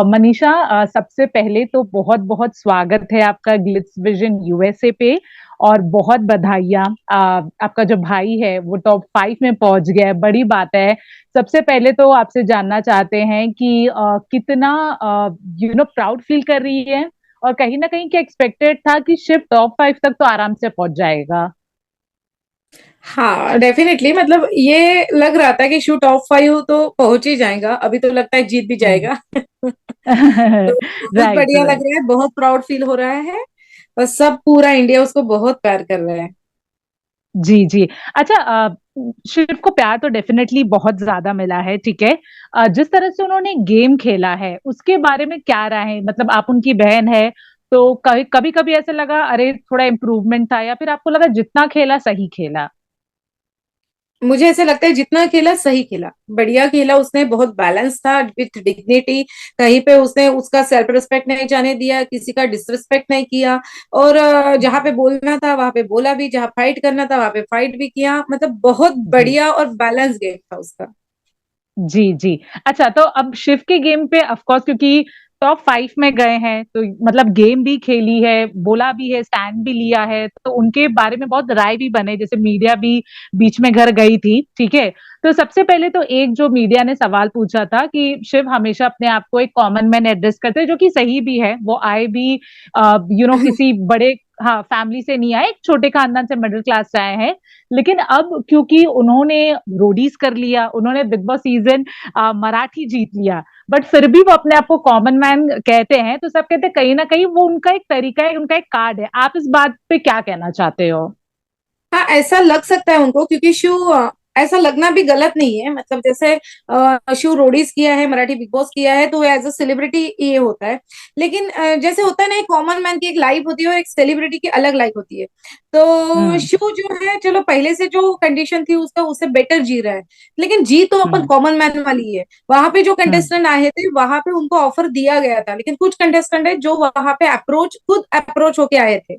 मनीषा, सबसे पहले तो बहुत बहुत स्वागत है आपका ग्लिट्स विजन यूएसए पे। और बहुत बधाइयाँ। आपका जो भाई है वो टॉप 5 में पहुंच गया है, बड़ी बात है। सबसे पहले तो आपसे जानना चाहते हैं कि कितना प्राउड फील कर रही है, और कहीं ना कहीं क्या एक्सपेक्टेड था कि शिव टॉप 5 तक तो आराम से पहुंच जाएगा? हाँ, डेफिनेटली। मतलब ये लग रहा था कि शू टॉप 5 तो पहुंच ही जाएगा। अभी तो लगता है जीत भी जाएगा। तो बहुत राइट, बढ़िया लग राइट। रहा है, बहुत प्राउड फील हो रहा है। और सब पूरा इंडिया उसको बहुत प्यार कर रहा है। जी, जी। अच्छा, शिव को प्यार तो डेफिनेटली बहुत ज्यादा मिला है, ठीक है। जिस तरह से उन्होंने गेम खेला है उसके बारे में क्या राय है? मतलब आप उनकी बहन है, तो कभी कभी ऐसे लगा अरे थोड़ा इम्प्रूवमेंट था, या फिर आपको लगा जितना खेला सही खेला? मुझे ऐसे लगता है जितना खेला सही खेला, बढ़िया खेला उसने, बहुत बैलेंस था विथ डिग्निटी। कहीं पे उसने उसका सेल्फ रिस्पेक्ट नहीं जाने दिया, किसी का डिसरिस्पेक्ट नहीं किया। और जहाँ पे बोलना था वहां पे बोला भी, जहाँ फाइट करना था वहां पे फाइट भी किया। मतलब बहुत जी, बढ़िया और बैलेंस गेम था उसका। जी, जी। अच्छा, तो अब शिव के गेम पे ऑफ कोर्स, क्योंकि टॉप 5 में गए हैं, तो मतलब गेम भी खेली है, बोला भी है, स्टैंड भी लिया है, तो उनके बारे में बहुत राय भी बने, जैसे मीडिया भी बीच में घर गई थी, ठीक है। तो सबसे पहले तो एक जो मीडिया ने सवाल पूछा था कि शिव हमेशा अपने आप को एक कॉमन मैन एड्रेस करते हैं, जो कि सही भी है। वो आए भी किसी बड़े, हाँ, फैमिली से नहीं आए, एक छोटे खानदान से, मिडिल क्लास से आए हैं। लेकिन अब क्योंकि उन्होंने रोडीज कर लिया, उन्होंने बिग बॉस सीजन मराठी जीत लिया, बट फिर भी वो अपने आप को कॉमन मैन कहते हैं, तो सब कहते हैं कहीं ना कहीं वो उनका एक तरीका है, उनका एक कार्ड है। आप इस बात पे क्या कहना चाहते हो? हाँ, ऐसा लग सकता है उनको, क्योंकि शू ऐसा लगना भी गलत नहीं है। मतलब जैसे शू रोडीज किया है, मराठी बिग बॉस किया है, तो एज अ सेलिब्रिटी ये होता है। लेकिन जैसे होता है ना, एक कॉमन मैन की एक लाइफ होती है और एक सेलिब्रिटी की अलग लाइफ होती है। तो हम्म, शू जो है, चलो पहले से जो कंडीशन थी उसका, उससे बेटर जी रहा है। लेकिन जी तो अपन हम्म, कॉमन मैन वाली है। वहां पे जो हम्म, कंटेस्टेंट आए थे वहां पे उनको ऑफर दिया गया था, लेकिन कुछ कंटेस्टेंट है जो वहां पे खुद अप्रोच होके आए थे।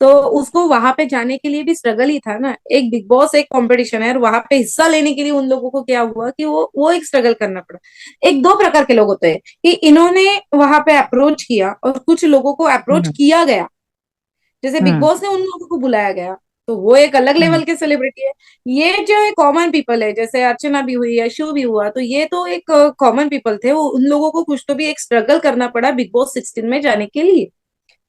तो उसको वहां पे जाने के लिए भी स्ट्रगल ही था ना। एक बिग बॉस एक कंपटीशन है, और वहां पे हिस्सा लेने के लिए उन लोगों को क्या हुआ कि वो एक स्ट्रगल करना पड़ा। एक दो प्रकार के लोग होते हैं कि इन्होंने वहां पे अप्रोच किया और कुछ लोगों को अप्रोच हम्म, किया गया। जैसे बिग हम्म, बॉस ने उन लोगों को बुलाया गया, तो वो एक अलग हम्म, लेवल के सेलिब्रिटी है। ये जो है कॉमन पीपल है, जैसे अर्चना भी हुई, यशु भी हुआ, तो ये तो एक कॉमन पीपल थे। वो उन लोगों को कुछ तो भी एक स्ट्रगल करना पड़ा बिग बॉस 16 में जाने के लिए,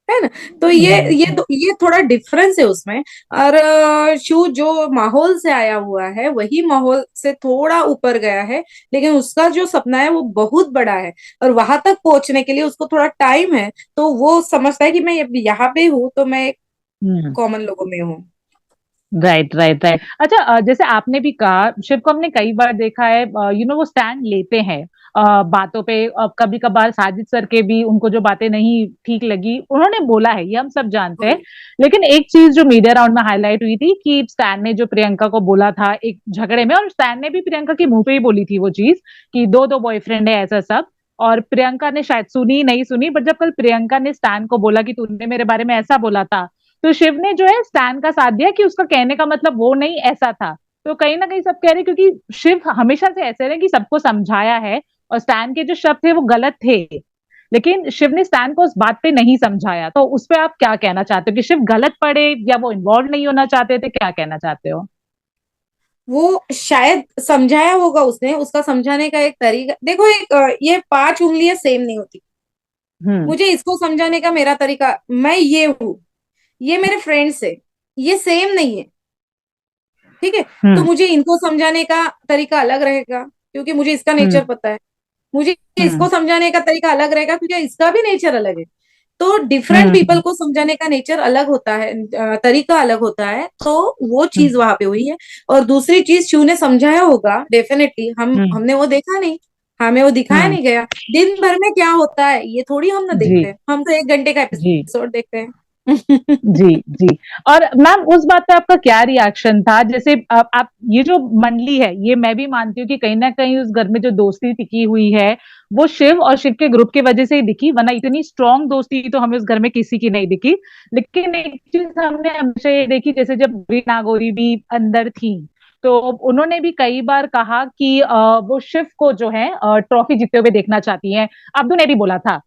है ना। तो ये थोड़ा डिफरेंस है उसमें। और शू जो माहौल से आया हुआ है वही माहौल से थोड़ा ऊपर गया है, लेकिन उसका जो सपना है वो बहुत बड़ा है। और वहां तक पहुंचने के लिए उसको थोड़ा टाइम है। तो वो समझता है कि मैं यहाँ पे हूँ तो मैं हम्म। कॉमन लोगों में हूँ। Right, right, right. अच्छा, जैसे आपने भी कहा, शिव को हमने कई बार देखा है, वो स्टैंड लेते हैं बातों पे। कभी कभार साजिद सर के भी उनको जो बातें नहीं ठीक लगी उन्होंने बोला है, ये हम सब जानते हैं। लेकिन एक चीज जो मीडिया राउंड में हाईलाइट हुई थी कि स्टैन ने जो प्रियंका को बोला था एक झगड़े में, और स्टैन ने भी प्रियंका के मुंह पे ही बोली थी वो चीज कि दो दो बॉयफ्रेंड है, ऐसा सब। और प्रियंका ने शायद सुनी नहीं सुनी, बट जब कल प्रियंका ने स्टैन को बोला कि तूने मेरे बारे में ऐसा बोला था, तो शिव ने जो है स्टैन का साथ दिया कि उसका कहने का मतलब वो नहीं, ऐसा था। तो कहीं ना कहीं सब कह रहे, क्योंकि शिव हमेशा से ऐसे रहे कि सबको समझाया है, और स्टैन के जो शब्द थे वो गलत थे, लेकिन शिव ने स्टैन को उस बात पे नहीं समझाया। तो उस पे आप क्या कहना चाहते हो कि शिव गलत पड़े, या वो इन्वॉल्व नहीं होना चाहते थे? क्या कहना चाहते हो? वो शायद समझाया होगा उसने, उसका समझाने का एक तरीका देखो। एक ये 5 उंगलियां सेम नहीं होती। हम्म, मुझे इसको समझाने का मेरा तरीका, मैं ये हूँ, ये मेरे फ्रेंड्स है, ये सेम नहीं है। ठीक है। तो हम्म, मुझे इनको समझाने का तरीका अलग रहेगा, क्योंकि मुझे इसका हम्म, नेचर पता है। मुझे हम्म, इसको समझाने का तरीका अलग रहेगा, क्योंकि इसका भी नेचर अलग है। तो डिफरेंट पीपल हम्म, को समझाने का नेचर अलग होता है, तरीका अलग होता है। तो वो चीज हम्म, वहां पे हुई है। और दूसरी चीज शू ने समझाया होगा डेफिनेटली, हम्म, हमने वो देखा नहीं, हमें वो दिखाया हम्म, नहीं गया। दिन भर में क्या होता है ये थोड़ी हम ना जी, देखते हैं, हम तो 1 घंटे का जी, एपिसोड देखते हैं। जी, जी। और मैम, उस बात पे आपका क्या रिएक्शन था? जैसे आप ये जो मंडली है, ये मैं भी मानती हूँ कि कहीं ना कहीं उस घर में जो दोस्ती टिकी हुई है वो शिव और शिव के ग्रुप की वजह से ही दिखी, वरना इतनी स्ट्रांग दोस्ती तो हमें उस घर में किसी की नहीं दिखी। लेकिन एक चीज हमने हमेशा ये देखी, जैसे जब रीना नागोरी भी अंदर थी, तो उन्होंने भी कई बार कहा कि वो शिव को जो है ट्रॉफी जीतते हुए देखना चाहती हैं। अब्दू ने भी बोला था,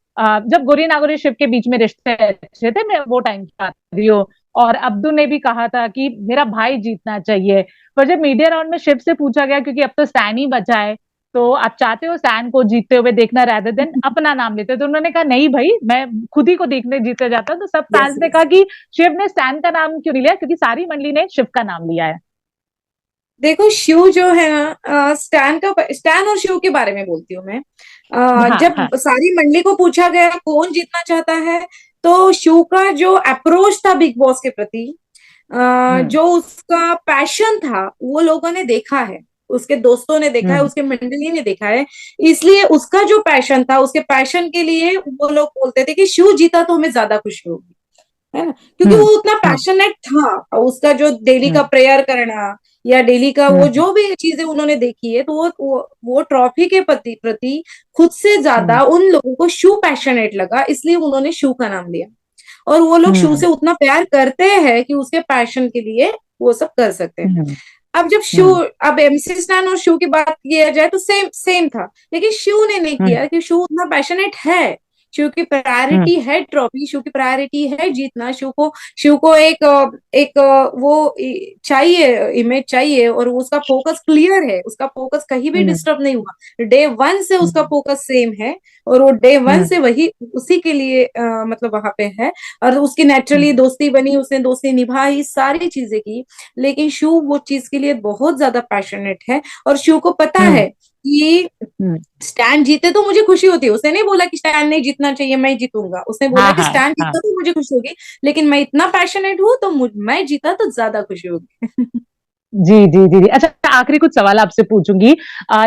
जब गौरी नागौरी और शिव के बीच में रिश्ते अच्छे थे, मैं वो टाइम की बात कर रही हूँ। और अब्दू ने भी कहा था कि मेरा भाई जीतना चाहिए। पर जब मीडिया राउंड में शिव से पूछा गया, क्योंकि अब तो स्टैन ही बचा है, तो आप चाहते हो सैन को जीतते हुए देखना rather देन अपना नाम लेते, तो उन्होंने कहा नहीं भाई, मैं खुद ही को देखने जीते जाता हूं। तो सब यस फैंस ने कहा यस। कि शिव ने सैन का नाम क्यों नहीं लिया, क्योंकि सारी मंडली ने शिव का नाम लिया है। देखो शिव जो है ना, स्टैन और शिव के बारे में बोलती हूँ मैं। हाँ हाँ। जब सारी मंडली को पूछा गया कौन जीतना चाहता है, तो शिव का जो अप्रोच था बिग बॉस के प्रति, हम्म जो उसका पैशन था, वो लोगों ने देखा है, उसके दोस्तों ने देखा है, हम्म उसके मंडली ने देखा है। इसलिए उसका जो पैशन था, उसके पैशन के लिए वो लोग बोलते थे कि शिव जीता तो हमें ज्यादा खुशी होगी, है ना, क्योंकि वो हम्म उतना हम्म पैशनेट था। उसका जो डेली का हम्म प्रेयर करना, या डेली का वो हम्म जो भी चीजें उन्होंने देखी है, तो वो ट्रॉफी के प्रति प्रति खुद से हम्म ज्यादा उन लोगों को शू पैशनेट लगा, इसलिए उन्होंने शू का नाम लिया। और वो लोग शू हम्म से उतना प्यार करते हैं कि उसके पैशन के लिए वो सब कर सकते हैं। हम्म अब जब शू हम्म अब एमसी स्टैन और शू की बात किया जाए तो सेम सेम था, लेकिन शू ने नहीं हम्म किया कि शू उतना पैशनेट है। शू की हम्म प्रायोरिटी है ट्रॉफी, शू की प्रायोरिटी है जीतना। शू को एक चाहिए, इमेज चाहिए, और उसका फोकस क्लियर है, उसका फोकस कहीं भी हम्म डिस्टर्ब नहीं हुआ। डे वन से उसका हम्म फोकस सेम है, और वो डे वन हम्म से वही उसी के लिए मतलब वहां पे है। और उसकी हम्म नेचुरली दोस्ती बनी, उसने दोस्ती निभाई, सारी चीजें की। लेकिन शू वो चीज के लिए बहुत ज्यादा पैशनेट है, और शू को पता हम्म है कि हम्म, स्टैन जीते तो मुझे खुशी होती है। उसने नहीं बोला कि स्टैन नहीं जीतना चाहिए, मैं जीतूंगा। उसने बोला हाँ कि हाँ स्टैन हाँ। जीता तो मुझे खुशी होगी, लेकिन मैं इतना पैशनेट हूं तो मैं जीता तो ज्यादा खुशी होगी। जी जी जी जी। अच्छा, आखिरी कुछ सवाल आपसे पूछूंगी।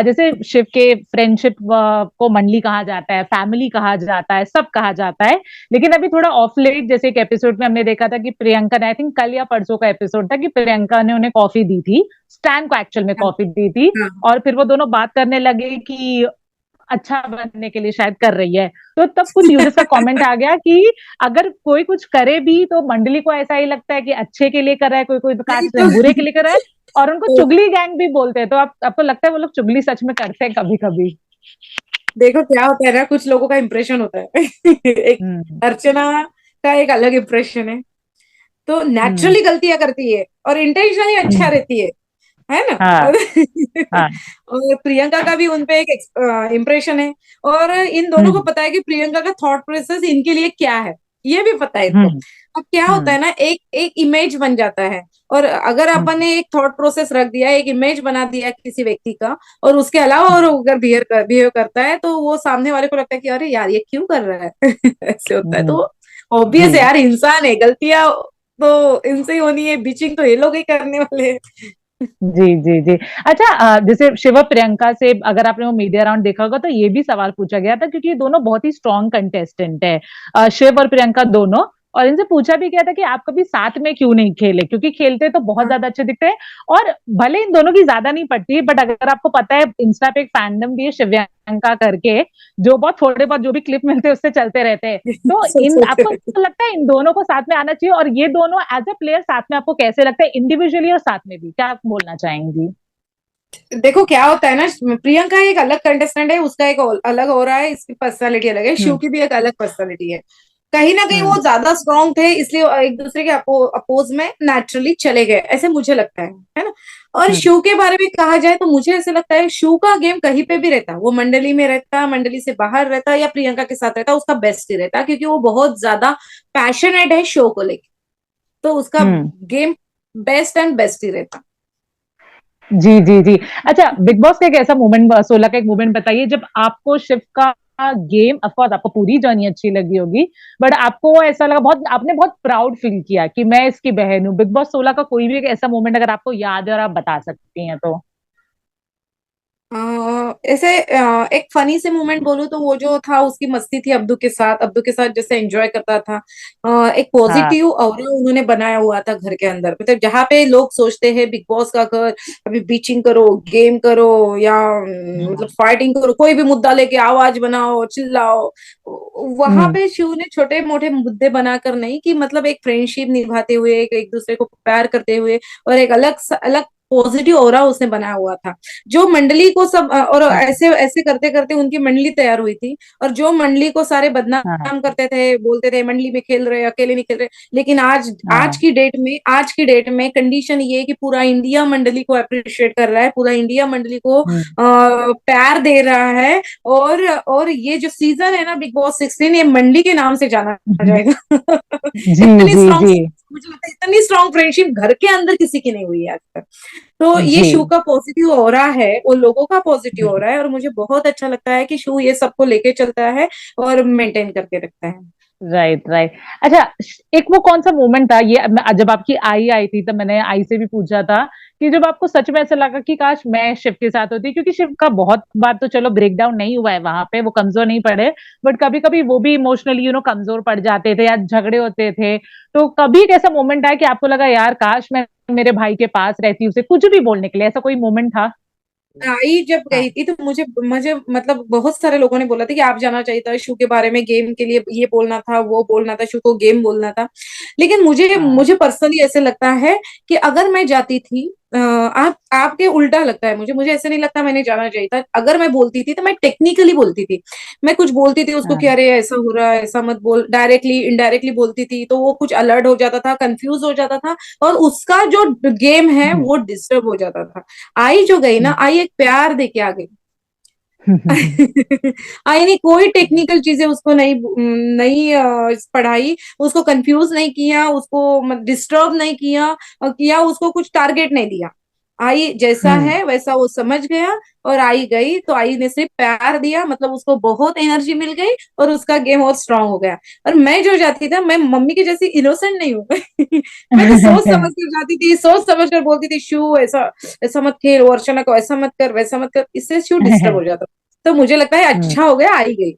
जैसे शिव के फ्रेंडशिप को मंडली कहा जाता है, फैमिली कहा जाता है, सब कहा जाता है, लेकिन अभी थोड़ा ऑफ लेट, जैसे एक एपिसोड में हमने देखा था कि प्रियंका ने, आई थिंक कल या परसों का एपिसोड था, कि प्रियंका ने उन्हें कॉफी दी थी, स्टैन को एक्चुअल में हाँ कॉफी दी थी। हाँ। और फिर वो दोनों बात करने लगे कि अच्छा बनने के लिए शायद कर रही है। तो तब कुछ यूजर्स का कमेंट आ गया कि अगर कोई कुछ करे भी तो मंडली को ऐसा ही लगता है कि अच्छे के लिए कर रहा है, कोई कोई तो नहीं काश बुरे के लिए कर रहा है। और उनको तो चुगली गैंग भी बोलते हैं। तो आपको लगता है वो लोग चुगली सच में करते हैं कभी कभी? देखो क्या होता है ना, कुछ लोगों का इंप्रेशन होता है। एक हम्म अर्चना का एक अलग इंप्रेशन है, तो हम्म नेचुरली गलतियां करती है और इंटेंशनली अच्छा हम्म, रहती है ना। हाँ हाँ। और प्रियंका का भी उनपे एक इम्प्रेशन है, और इन दोनों को हम्म पता है कि प्रियंका का थॉट प्रोसेस इनके लिए क्या है, ये भी पता है इनको। हम्म अब क्या होता हम्म है ना, एक एक इमेज बन जाता है, और अगर अपन हम्म ने एक थॉट प्रोसेस रख दिया, एक इमेज बना दिया किसी व्यक्ति का, और उसके अलावा और हम्म अगर बिहेव करता है, तो वो सामने वाले को लगता है कि अरे यार ये क्यों कर रहा है। ऐसे होता है। हम्म, तो जी ऑब्वियस है यार, इंसान है, गलतियां तो इनसे ही होनी है, बिचिंग तो ये लोग ही करने वाले हैं। जी जी जी। अच्छा, जैसे शिव और प्रियंका से अगर आपने वो मीडिया राउंड देखा होगा, तो ये भी सवाल पूछा गया था, क्योंकि ये दोनों बहुत ही स्ट्रॉन्ग कंटेस्टेंट है, शिव और प्रियंका दोनों। और इनसे पूछा भी गया था कि आप कभी साथ में क्यों नहीं खेले, क्योंकि खेलते तो बहुत ज्यादा अच्छे दिखते हैं। और भले इन दोनों की ज्यादा नहीं पड़ती, बट अगर आपको पता है, इंस्टा पे एक फैंडम भी है शिव्यांका करके, जो बहुत थोड़े बहुत जो भी क्लिप मिलते हैं उससे चलते रहते हैं। तो सच इन होता आपको है। लगता है इन दोनों को साथ में आना चाहिए? और ये दोनों एज ए प्लेयर साथ में आपको कैसे लगता है, इंडिविजुअली और साथ में भी, क्या आप बोलना चाहेंगी? देखो क्या होता है ना, प्रियंका एक अलग कंटेस्टेंट है, उसका एक अलग हो रहा है, इसकी पर्सनालिटी अलग है। शिव हम्म की भी एक अलग पर्सनालिटी है। कहीं ना कहीं हम्म वो ज्यादा स्ट्रांग थे, इसलिए एक दूसरे के अपोज में नेचुरली चले गए, ऐसे मुझे लगता है ना। और हम्म शिव के बारे में कहा जाए तो मुझे ऐसे लगता है शिव का गेम कहीं पे भी रहता, वो मंडली में रहता, मंडली से बाहर रहता, या प्रियंका के साथ रहता, उसका बेस्ट ही रहता, क्योंकि वो बहुत ज्यादा पैशनेट है शो को लेकर। तो उसका हम्म, गेम बेस्ट एंड बेस्ट ही रहता। जी जी जी। अच्छा, बिग बॉस का एक ऐसा मोमेंट, 16 का एक मोमेंट बताइए जब आपको शिव का गेम, ऑफ कोर्स आपको पूरी जर्नी अच्छी लगी होगी, बट आपको ऐसा लगा, बहुत आपने बहुत प्राउड फील किया कि मैं इसकी बहन हूँ। बिग बॉस 16 का कोई भी एक ऐसा मोमेंट अगर आपको याद है और आप बता सकती हैं तो? ऐसे एक फनी से मोमेंट बोलूं तो वो जो था, उसकी मस्ती थी अब्दू के साथ जैसे एंजॉय करता था। एक हाँ पॉजिटिव ऑरा उन्होंने बनाया हुआ था घर के अंदर, मतलब जहाँ पे लोग सोचते हैं बिग बॉस का घर, अभी बीचिंग करो, गेम करो, या मतलब हम्म फाइटिंग करो, कोई भी मुद्दा लेके आवाज बनाओ, चिल्लाओ, वहां हम्म पे शिव ने छोटे मोटे मुद्दे बनाकर नहीं, कि मतलब एक फ्रेंडशिप निभाते हुए, एक दूसरे को प्यार करते हुए, और एक अलग अलग पॉजिटिव ऑरा उसने बनाया हुआ था, जो मंडली को सब और ऐसे ऐसे करते करते उनकी मंडली तैयार हुई थी। और जो मंडली को सारे हाँ बदनाम करते थे, बोलते थे मंडली में खेल रहे, अकेले नहीं खेल रहे, लेकिन आज हाँ। आज की डेट में कंडीशन ये है कि पूरा इंडिया मंडली को अप्रिशिएट कर रहा है, पूरा इंडिया मंडली को हम्म, प्यार दे रहा है। और ये जो सीजन है ना बिग बॉस 16, ये मंडी के नाम से जाना हम्म, जाएगा। जी इतनी जी स्ट्रॉन्ग, जी मुझे लगता है इतनी स्ट्रॉन्ग फ्रेंडशिप घर के अंदर किसी की नहीं हुई है आज तक। तो ये जी। शो का पॉजिटिव हो रहा है, वो लोगों का पॉजिटिव हो रहा है, और मुझे बहुत अच्छा लगता है कि शो ये सबको लेके चलता है और मेंटेन करके रखता है। Right right. अच्छा, एक वो कौन सा मोमेंट था ये जब आपकी आई आई थी, तब मैंने आई से भी पूछा था कि जब आपको सच में ऐसा लगा कि काश मैं शिव के साथ होती, क्योंकि शिव का बहुत बार तो चलो ब्रेक डाउन नहीं हुआ है वहां पे, वो कमजोर नहीं पड़े, बट कभी कभी वो भी इमोशनली कमजोर पड़ जाते थे या झगड़े होते थे। तो कभी एक ऐसा मोमेंट आया कि आपको लगा यार काश मैं मेरे भाई के पास रहती, उसे कुछ भी बोलने के लिए, ऐसा कोई मोमेंट था? आई जब हाँ गई थी तो मुझे मुझे मतलब बहुत सारे लोगों ने बोला था कि आप जाना चाहिए था शू के बारे में, गेम के लिए ये बोलना था, वो बोलना था, शू को गेम बोलना था। लेकिन मुझे हाँ मुझे पर्सनली ऐसे लगता है कि अगर मैं जाती थी, आप आपके उल्टा लगता है मुझे, मुझे ऐसे नहीं लगता मैंने जाना चाहिए था। अगर मैं बोलती थी तो मैं टेक्निकली बोलती थी, मैं कुछ बोलती थी उसको कि हाँ अरे ऐसा हो रहा है, ऐसा मत बोल, डायरेक्टली इनडायरेक्टली बोलती थी, तो वो कुछ अलर्ट हो जाता था, कंफ्यूज हो जाता था, और उसका जो गेम है हम्म, वो डिस्टर्ब हो जाता था। आई जो गई ना, आई एक प्यार दे के आ गई। हम्म, आई ने कोई टेक्निकल चीजें उसको नहीं नहीं पढ़ाई, उसको कंफ्यूज नहीं किया, उसको डिस्टर्ब नहीं किया, और किया उसको कुछ टारगेट नहीं दिया। आई जैसा हम्म, है वैसा वो समझ गया, और आई गई तो आई ने सिर्फ प्यार दिया, मतलब उसको बहुत एनर्जी मिल गई, और उसका गेम और स्ट्रांग हो गया। और मैं जो जाती था, मैं मम्मी की जैसी इनोसेंट नहीं हूँ। मैं तो सोच समझ कर जाती थी, सोच समझ कर बोलती थी, शू ऐसा ऐसा मत खेल, वो अर्चना को ऐसा मत कर, वैसा मत कर, इससे शू डिस्टर्ब हो जाता। तो मुझे लगता है हम्म, अच्छा हो गया आई गई।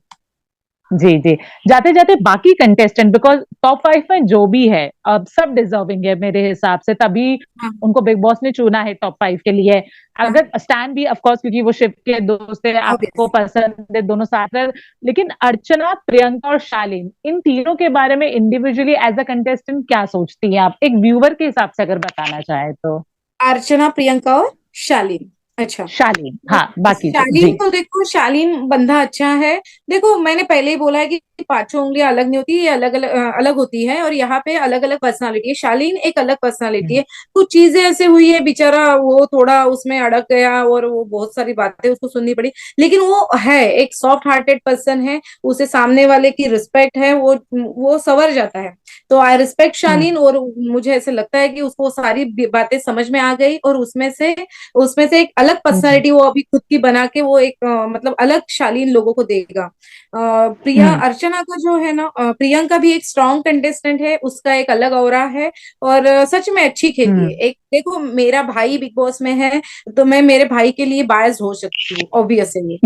जी जी। जाते जाते बाकी कंटेस्टेंट, बिकॉज टॉप 5 में जो भी है अब सब डिजर्विंग है मेरे हिसाब से, तभी हाँ उनको बिग बॉस ने चुना है टॉप 5 के लिए। हाँ, अगर स्टैन भी ऑफ कोर्स, क्योंकि वो शिव के दोस्त है, आपको ऑब्वियस। पसंद है, दोनों साथ है, लेकिन अर्चना, प्रियंका और शालीन, इन तीनों के बारे में इंडिविजुअली एज अ कंटेस्टेंट क्या सोचती हैं आप, एक व्यूअर के हिसाब से अगर बताना चाहे तो? अर्चना, प्रियंका और शालीन। अच्छा। शालीन, तो हाँ, बाकी तो शालीन जी। तो देखो, शालीन बंदा अच्छा है। देखो मैंने पहले ही बोला है कि पांचों उंगलियां अलग नहीं होती, ये अलग अलग अलग होती है, और यहाँ पे अलग अलग पर्सनालिटी है, शालीन एक अलग पर्सनालिटी हम्म, है। कुछ चीजें ऐसे हुई है, बेचारा वो थोड़ा उसमें अड़क गया, और वो बहुत सारी बातें उसको सुननी पड़ी, लेकिन वो है एक सॉफ्ट हार्टेड पर्सन है, उसे सामने वाले की रिस्पेक्ट है, वो संवर जाता है। तो आई रिस्पेक्ट हम्म, शालीन, और मुझे ऐसे लगता है कि उसको सारी बातें समझ में आ गई, और उसमें से एक अलग हम्म, पर्सनालिटी वो अभी खुद की बना के, वो एक मतलब अलग शालीन लोगों को देगा। प्रिया हम्म, अर्चना का जो है ना, प्रियंका भी एक स्ट्रॉन्ग कंटेस्टेंट है, उसका एक अलग ऑरा है, और सच में अच्छी खेली है। हम्म, एक देखो, मेरा भाई बिग बॉस में है, तो मैं मेरे भाई के लिए बायस हो सकती हूँ ऑब्वियसली।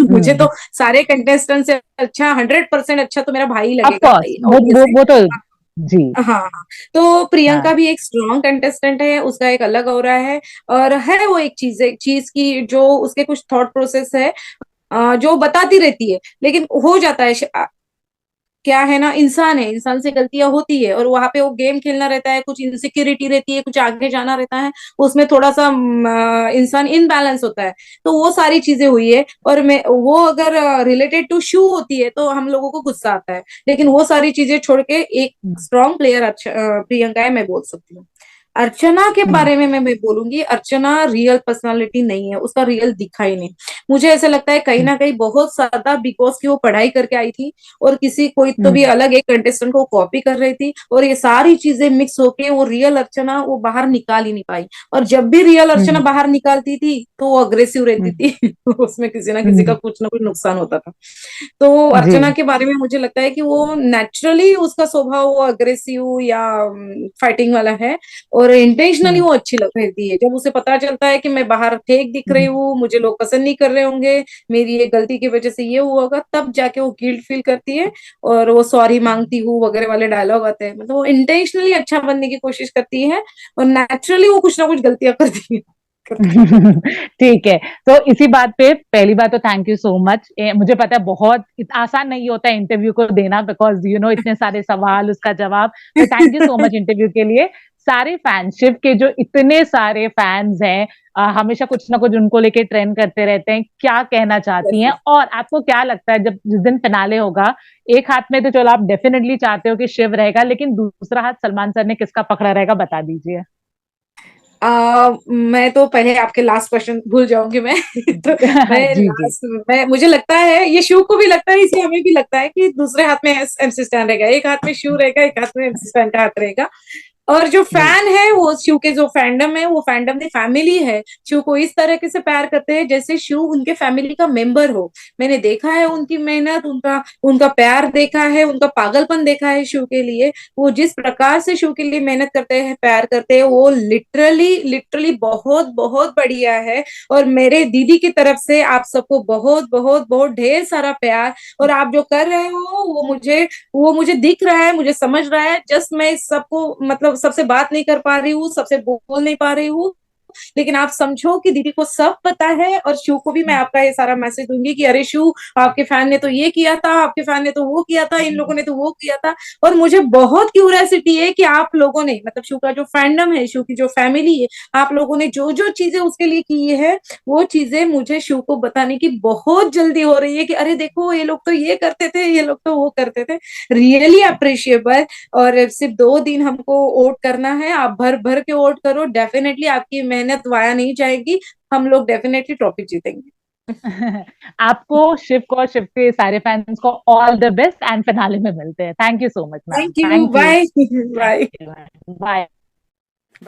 मुझे तो सारे कंटेस्टेंट से अच्छा, 100% अच्छा तो मेरा भाई ऑफ लगेगा कोर्स, भाई, ऑब्वियसली। वो तो जी। हाँ, तो प्रियंका हाँ भी एक स्ट्रॉन्ग कंटेस्टेंट है, उसका एक अलग ऑरा है, और है वो एक चीज की जो उसके कुछ थॉट प्रोसेस है, जो बताती रहती है, लेकिन हो जाता है क्या है ना, इंसान है, इंसान से गलतियां होती है, और वहां पे वो गेम खेलना रहता है, कुछ इनसिक्योरिटी रहती है, कुछ आगे जाना रहता है, उसमें थोड़ा सा इंसान इनबैलेंस होता है। तो वो सारी चीजें हुई है, और मैं वो अगर रिलेटेड टू शू होती है तो हम लोगों को गुस्सा आता है, लेकिन वो सारी चीजें छोड़ के एक स्ट्रॉन्ग प्लेयर अच्छा प्रियंका है, मैं बोल सकती हूँ। अर्चना के हम्म, बारे में मैं बोलूंगी, अर्चना रियल पर्सनालिटी नहीं है, उसका रियल दिखा ही नहीं। मुझे ऐसा लगता है कहीं हम्म, ना कहीं बहुत ज्यादा बिग बॉस की वो पढ़ाई करके आई थी, और किसी कोई तो भी हम्म, अलग एक कंटेस्टेंट को कॉपी कर रही थी, और ये सारी चीजें मिक्स होके वो रियल अर्चना वो बाहर निकाल ही नहीं पाई। और जब भी रियल अर्चना हम्म, बाहर निकालती थी तो वो अग्रेसिव रहती हम्म, थी। उसमें किसी ना किसी का हम्म, कुछ ना कुछ नुकसान होता था। तो जी। अर्चना के बारे में मुझे लगता है कि वो नेचुरली उसका स्वभाव वो अग्रेसिव या फाइटिंग वाला है, और इंटेंशनली हम्म, वो अच्छी लग रही है। जब उसे पता चलता है कि मैं बाहर फेक दिख रही हम्म, हूँ, मुझे लोग पसंद नहीं कर रहे होंगे, मेरी ये गलती की वजह से ये हुआ होगा, तब जाके वो गिल्ट फील करती है, और वो सॉरी मांगती हूँ वगैरह वाले डायलॉग आते हैं, मतलब वो इंटेंशनली अच्छा बनने की कोशिश करती है, और नेचुरली वो कुछ ना कुछ गलतियां करती है। करती है। ठीक है। तो इसी बात पे पहली बात तो थैंक यू सो मच। मुझे पता है बहुत आसान नहीं होता है इंटरव्यू को देना, बिकॉज इतने सारे सवाल उसका जवाब, तो thank you so much interview के लिए। सारे फैन्स, शिव के जो इतने सारे फैन्स हैं, हमेशा कुछ ना कुछ उनको लेके ट्रेंड करते रहते हैं, क्या कहना चाहती हैं? Yes. और आपको क्या लगता है जब जिस दिन फिनाले होगा, एक हाथ में तो चलो आप डेफिनिटली चाहते हो कि शिव रहेगा, लेकिन दूसरा हाथ सलमान सर ने किसका पकड़ा रहेगा, बता दीजिए? मैं तो पहले आपके लास्ट क्वेश्चन भूल जाऊंगी मैं तो मैं जी, जी। लास्ट मैं मुझे लगता है ये शिव को भी लगता है, इसे हमें भी लगता है कि दूसरे हाथ में एमसी स्टैन रहेगा, एक हाथ में शिव रहेगा, एक हाथ में एमसी स्टैन का हाथ रहेगा। और जो जी। फैन है वो शिव के, जो फैंडम है वो फैंडम की फैमिली है, शिव को इस तरीके से प्यार करते हैं जैसे शिव उनके फैमिली का मेंबर हो। मैंने देखा है उनकी मेहनत, उनका उनका प्यार देखा है, उनका पागलपन देखा है शिव के लिए। वो जिस प्रकार से शिव के लिए मेहनत करते हैं, प्यार करते हैं, वो लिटरली लिटरली बहुत बहुत बढ़िया है। और मेरे दीदी की तरफ से आप सबको बहुत बहुत बहुत ढेर सारा प्यार। और आप जो कर रहे हो वो मुझे दिख रहा है, मुझे समझ रहा है, जस्ट मैं सबको मतलब सबसे बात नहीं कर पा रही हूँ, सबसे बोल नहीं पा रही हूँ। लेकिन आप समझो कि दीदी को सब पता है, और शिव को भी मैं आपका ये सारा मैसेज दूंगी कि अरे शिव, आपके फैन ने तो ये किया था, आपके फैन ने तो वो किया था, इन लोगों ने तो वो किया था। और मुझे बहुत क्यूरियोसिटी है कि आप लोगों ने, मतलब शिव का जो फैंडम है, शिव की जो फैमिली है, आप लोगों ने जो जो चीजें उसके लिए की है, वो चीजें मुझे शिव को बताने की बहुत जल्दी हो रही है कि अरे देखो ये लोग तो ये करते थे, ये लोग तो वो करते थे। Really appreciable. और सिर्फ 2 दिन हमको वोट करना है, आप भर भर के वोट करो, डेफिनेटली आपकी मेहनत वाया नहीं जाएगी, हम लोग डेफिनेटली ट्रॉफी जीतेंगे। आपको, शिव को और शिव के सारे फैन्स को all the best, and finale में मिलते हैं। Thank you so much ma'am, thank you, thank you. Bye thank bye. You. Bye.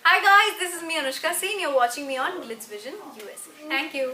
Hi guys, this is me Anushka Singh. You're watching me on Glitz Vision USA. Thank you.